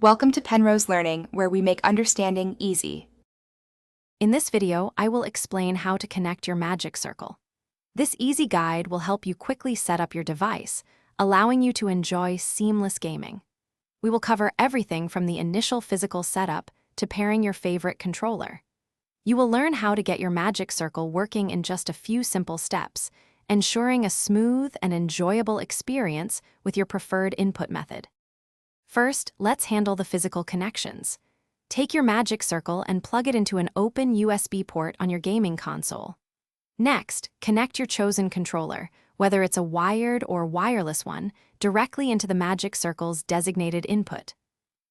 Welcome to Penrose Learning, where we make understanding easy. In this video, I will explain how to connect your Magic Circle. This easy guide will help you quickly set up your device, allowing you to enjoy seamless gaming. We will cover everything from the initial physical setup to pairing your favorite controller. You will learn how to get your Magic Circle working in just a few simple steps, ensuring a smooth and enjoyable experience with your preferred input method. First, let's handle the physical connections. Take your Magic Circle and plug it into an open USB port on your gaming console. Next, connect your chosen controller, whether it's a wired or wireless one, directly into the Magic Circle's designated input.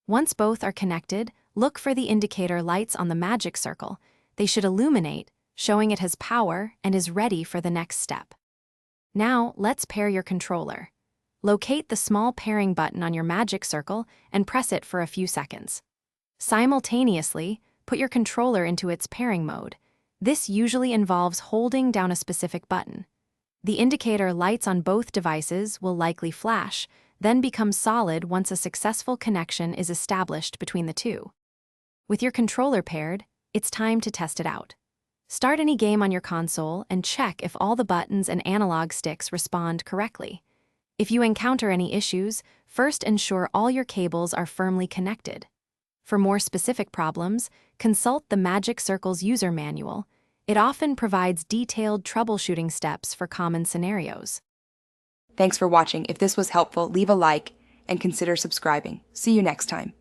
Once both are connected, look for the indicator lights on the Magic Circle. They should illuminate, showing it has power and is ready for the next step. Now, let's pair your controller. Locate the small pairing button on your Magic Circle and press it for a few seconds. Simultaneously, put your controller into its pairing mode. This usually involves holding down a specific button. The indicator lights on both devices will likely flash, then become solid once a successful connection is established between the two. With your controller paired, it's time to test it out. Start any game on your console and check if all the buttons and analog sticks respond correctly. If you encounter any issues, first ensure all your cables are firmly connected. For more specific problems, consult the Magic Circle's user manual. It often provides detailed troubleshooting steps for common scenarios. Thanks for watching. If this was helpful, leave a like and consider subscribing. See you next time.